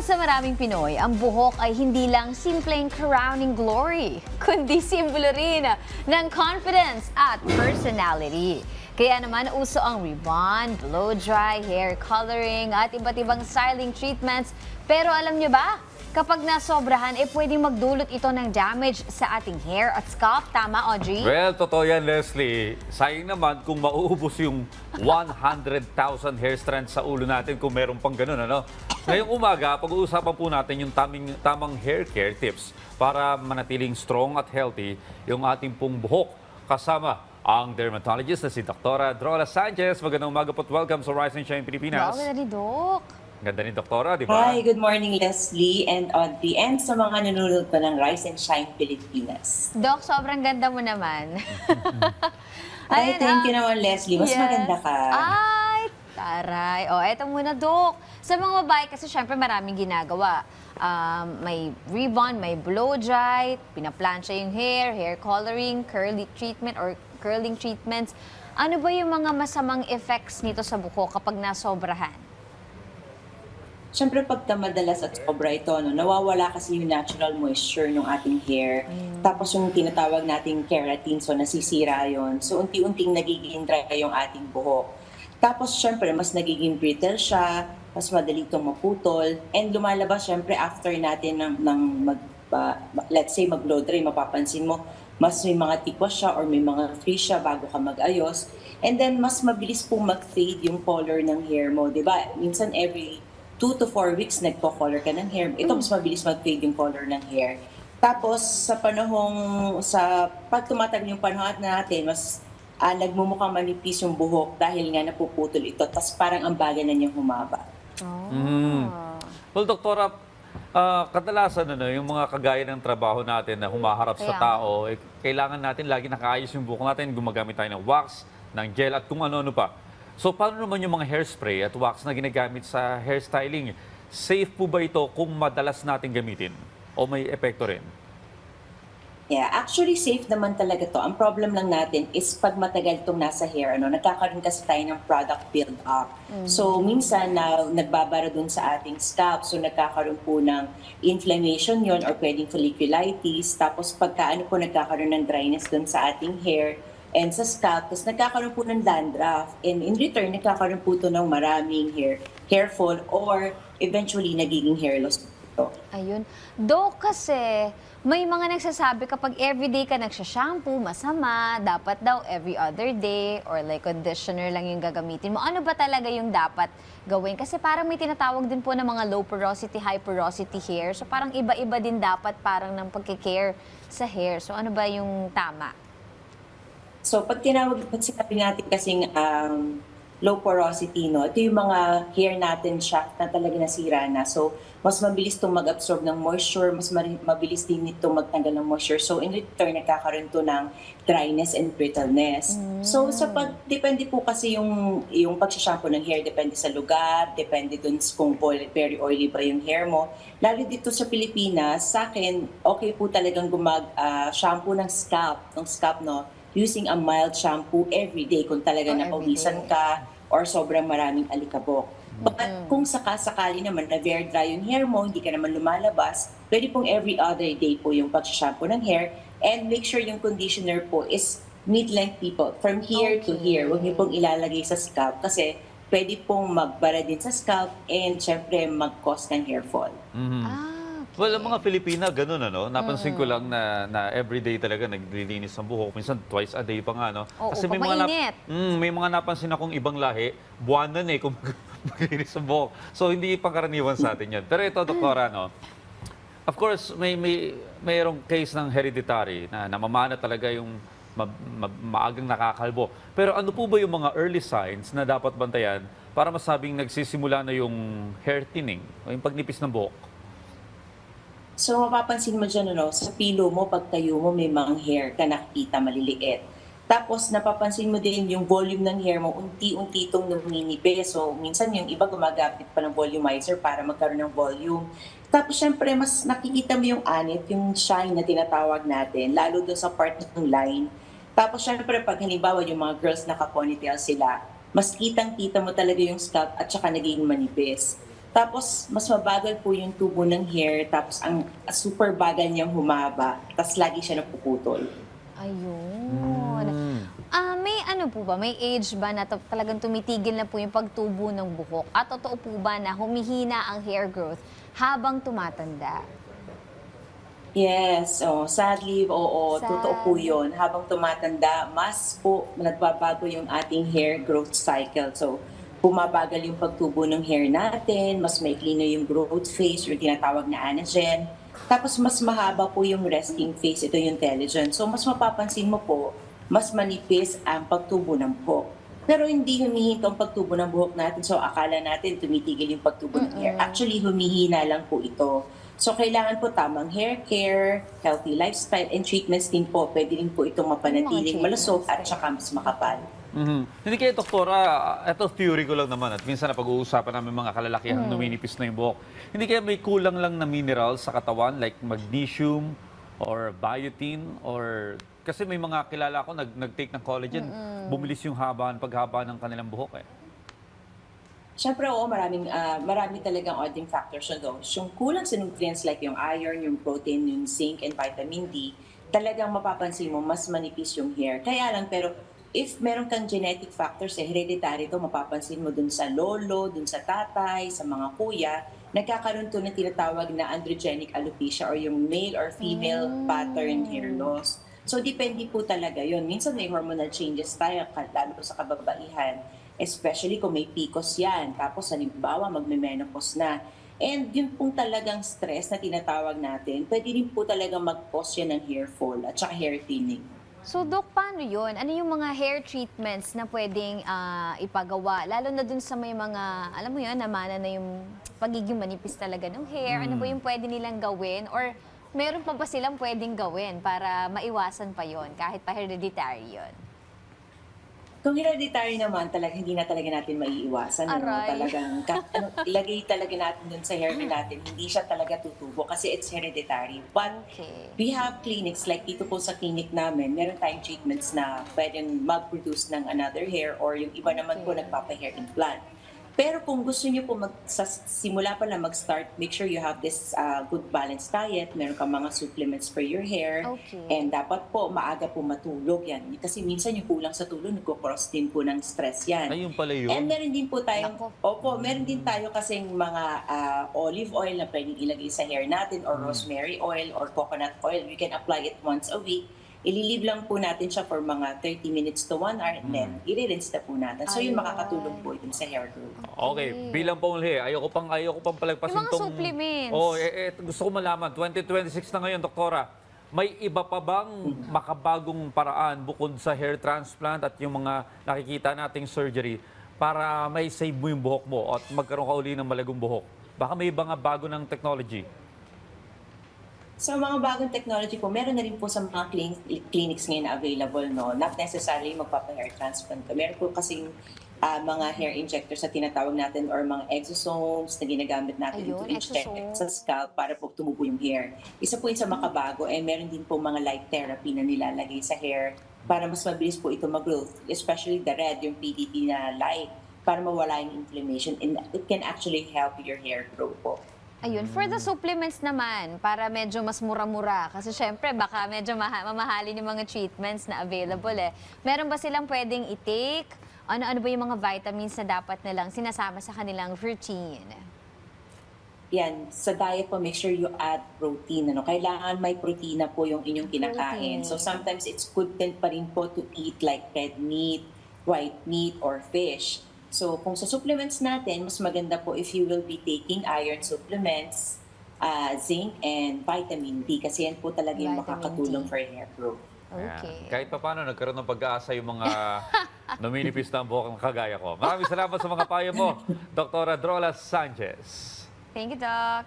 Para sa maraming Pinoy, ang buhok ay hindi lang simpleng crowning glory, kundi simbolo rin ng confidence at personality. Kaya naman uso ang rebond, blow dry, hair coloring at iba't ibang styling treatments. Pero alam nyo ba, kapag nasobrahan, pwedeng magdulot ito ng damage sa ating hair at scalp. Tama, Audrey? Well, totoo yan, Leslie. Sayang naman kung mauubos yung 100,000 hair strands sa ulo natin kung meron pang ganun, ano? Ngayong umaga, pag-uusapan po natin yung tamang hair care tips para manatiling strong at healthy yung ating pong buhok. Kasama ang dermatologist na si Dr. Drola Sanchez. Magandang umaga po at welcome sa Rise and Shine Pilipinas. Wow, ni Doc. Ganda ni Doktora, di ba? Hi, good morning Leslie and Audrey and sa mga nanonood pa ng Rise and Shine Pilipinas. Doc, sobrang ganda mo naman. Ay, thank you naman Leslie. Mas yes. maganda ka. Ay, taray. O, eto muna, Doc. Sa mga babae, kasi syempre maraming ginagawa. May rebond, may blow dry, pinaplansya yung hair coloring, curly treatment or curling treatments. Ano ba yung mga masamang effects nito sa buhok kapag nasobrahan? Siyempre pagka madalas at sobra ito, no, nawawala kasi yung natural moisture ng ating hair. Tapos yung tinatawag nating keratin, so nasisira yon. So unti-unting nagiging dry yung ating buhok. Tapos siyempre mas nagiging brittle siya, mas madali itong maputol. And lumalabas siyempre after natin let's say mag-blow dry, mapapansin mo, mas may mga tikwas siya or may mga frizz siya bago ka mag-ayos. And then mas mabilis pong mag-fade yung color ng hair mo, di ba? Minsan every 2 to 4 weeks nagpo-color ka ng hair. Ito mas mabilis mag-fade yung color ng hair. Tapos pag tumatagal yung panahon natin, mas nagmumukhang manipis yung buhok dahil nga napuputol ito. Tapos parang ang bagal na niyang humaba. Well, Doktora, kadalasan yung mga kagaya ng trabaho natin na humaharap sa tao, kailangan natin lagi nakaayos yung buhok natin, gumagamit tayo ng wax, ng gel at kung ano-ano pa. So, paano naman yung mga hairspray at wax na ginagamit sa hairstyling? Safe po ba ito kung madalas natin gamitin? O may epekto rin? Yeah, actually safe naman talaga to. Ang problem lang natin is pag matagal itong nasa hair, nagkakaroon kasi tayo ng product build-up. So, minsan nagbabara dun sa ating scalp. So, nagkakaroon po ng inflammation yon or pwedeng folliculitis. Tapos, nagkakaroon ng dryness dun sa ating hair and sa scalp, tapos nagkakaroon po ng dandruff. And in return, nagkakaroon po ito ng maraming hair fall or eventually nagiging hair loss ito. Ayun. Dok, kasi may mga nagsasabi kapag everyday ka nagsha-shampoo, masama, dapat daw every other day or like conditioner lang yung gagamitin mo. Ano ba talaga yung dapat gawin? Kasi parang may tinatawag din po ng mga low porosity, high porosity hair. So parang iba-iba din dapat parang ng pagkikare sa hair. So ano ba yung tama? So, pag sinabi natin kasing low porosity, ito yung mga hair natin shaft na talaga nasira na. So, mas mabilis itong mag-absorb ng moisture, mas mabilis din itong magtanggal ng moisture. So, in return, nagkakaroon ito ng dryness and brittleness. So, depende po kasi yung pag-shampoo ng hair, depende sa lugar, depende dun kung very oily ba yung hair mo. Lalo dito sa Pilipinas, sa akin, okay po talagang shampoo ng scalp, using a mild shampoo every day kung talaga napawisan ka or sobrang maraming alikabok. But kung sakali naman na very dry yung hair mo, hindi ka naman lumalabas, pwede pong every other day po yung pag-shampoo ng hair and make sure yung conditioner po is mid-length people, from here to here. Huwag niyo pong ilalagay sa scalp kasi pwede pong magbara din sa scalp and syempre mag-cause ng hair fall. Well, ang mga Pilipina, ganun, Napansin ko lang na everyday talaga naglilinis ng buhok. Minsan, twice a day pa nga, Oo, Kasi may mga napansin akong ibang lahi, buwanan kung maglinis ng buhok. So, hindi pangkaraniwan sa atin yan. Pero ito, Doktora, of course, mayroong case ng hereditary na namamana talaga yung maagang nakakalbo. Pero ano po ba yung mga early signs na dapat bantayan para masabing nagsisimula na yung hair thinning o yung pagnipis ng buhok? So, mapapansin mo dyan, sa pilo mo, pag tayo mo, may mga hair ka nakikita maliliit. Tapos, napapansin mo din yung volume ng hair mo, unti-unti itong numinipis. So, minsan yung iba gumagamit pa ng volumizer para magkaroon ng volume. Tapos, syempre, mas nakikita mo yung anit, yung shine na tinatawag natin, lalo doon sa part ng line. Tapos, syempre, pag halimbawa yung mga girls naka-ponytail sila, mas kitang-kita mo talaga yung scalp at saka naging manipis. Tapos, mas mabagal po yung tubo ng hair, tapos ang super bagal niyang humaba, tapos lagi siya napuputol. Ayun. May ano po ba, may age ba na talagang tumitigil na po yung pagtubo ng buhok? At totoo po ba na humihina ang hair growth habang tumatanda? Yes, sadly, oo, Sad. totoo po yun. Habang tumatanda, mas po nagbabago yung ating hair growth cycle. So, bumabagal yung pagtubo ng hair natin, mas maikli na yung growth phase, yung tinatawag na anagen. Tapos, mas mahaba po yung resting phase, ito yung telogen. So, mas mapapansin mo po, mas manipis ang pagtubo ng buhok. Pero hindi humihinto ang pagtubo ng buhok natin. So, akala natin tumitigil yung pagtubo ng hair. Actually, humihina lang po ito. So, kailangan po tamang hair care, healthy lifestyle, and treatments din po. Pwede rin po itong mapanatiling malusog at saka mas makapal. Hindi kaya, doktora, ito theory ko lang naman at minsan na pag-uusapan namin mga kalalakihang numinipis na yung buhok. Hindi kaya may kulang lang na minerals sa katawan like magnesium or biotin or kasi may mga kilala ko nag-take ng collagen, bumilis yung paghaba ng kanilang buhok eh. Siyempre, oo, marami talagang odding factors na doon. Yung kulang sa nutrients like yung iron, yung protein, yung zinc, and vitamin D, talagang mapapansin mo, mas manipis yung hair. Kaya lang, pero if meron kang genetic factors, hereditary to, mapapansin mo dun sa lolo, dun sa tatay, sa mga kuya, nagkakaroon to ng tinatawag na androgenic alopecia or yung male or female pattern hair loss. So, depende po talaga yun. Minsan may hormonal changes tayo, lalo sa kababaihan. Especially kung may PCOS yan. Tapos, halimbawa, magme-menopause na. And yun pong talagang stress na tinatawag natin, pwede rin po talagang mag-cause yan ng hair fall at saka hair thinning. So, Doc, paano yun? Ano yung mga hair treatments na pwedeng ipagawa? Lalo na dun sa may mga, alam mo yun, namana na yung pagiging manipis talaga ng hair. Ano ba yung pwede nilang gawin? Or meron pa ba silang pwedeng gawin para maiwasan pa yon kahit pa hereditary yun? Kung hereditary naman, hindi na talaga natin maiiwasan. Aray. Talagang, ilagay talaga natin dun sa hair natin, hindi siya talaga tutubo kasi it's hereditary. But Okay. we have clinics, like dito po sa clinic namin, meron tayong treatments na pwedeng mag-produce ng another hair or yung iba naman po Okay. nagpapa-hair implant. Pero kung gusto niyo po simula pa lang mag-start, make sure you have this good balanced diet. Meron kang mga supplements for your hair. Okay. And dapat po maaga po matulog yan. Kasi minsan yung kulang sa tulog, nagko-cross din po ng stress yan. Ayun pala yun. And meron din po tayong, Nako. meron din tayo kasing mga olive oil na pwedeng ilagay sa hair natin or rosemary oil or coconut oil. We can apply it once a week. Ililive lang po natin siya for mga 30 minutes to 1 hour and then i-rinse na po natin. So yun Ayun. makakatulong po yun sa hair growth. Okay, bilang pamuli, ayoko pang palagpasin Yung mga tong... supplements. Gusto ko malaman, 2026 na ngayon, doktora, may iba pa bang makabagong paraan bukod sa hair transplant at yung mga nakikita nating surgery para may save mo yung buhok mo at magkaroon ka uli ng malagong buhok? Baka may iba nga bago ng technology. So mga bagong technology po, meron na rin po sa mga clinics ngayon na available, no? Not necessarily magpapa-hair transplant ka. Meron po kasing mga hair injectors na tinatawag natin or mga exosomes na ginagamit natin Ayun, to inject exosomes. sa scalp para po tumubo yung hair. Isa po yun sa makabago, and meron din po mga light therapy na nilalagay sa hair para mas mabilis po ito mag-growth. Especially the red, yung PDT na light, para mawala yung inflammation, and it can actually help your hair grow po. Ayun, for the supplements naman, para medyo mas mura-mura. Kasi syempre, baka medyo mamahalin yung mga treatments na available eh. Meron ba silang pwedeng i-take? Ano-ano ba yung mga vitamins na dapat nilang sinasama sa kanilang routine? Yan, sa diet po, make sure you add protein. Kailangan may protina po yung inyong kinakain. Protein. So sometimes it's good din pa rin po to eat like red meat, white meat, or fish. So kung sa supplements natin, mas maganda po if you will be taking iron supplements, zinc, and vitamin D. Kasi yan po talaga yung Vitamin makakatulong D. for hair growth. Okay. Kahit pa paano, nagkaroon ng pag-aasa yung mga numinipis na ang buhok ng kagaya ko. Maraming salamat sa mga payo mo, Dr. Drola Sanchez. Thank you, Doc.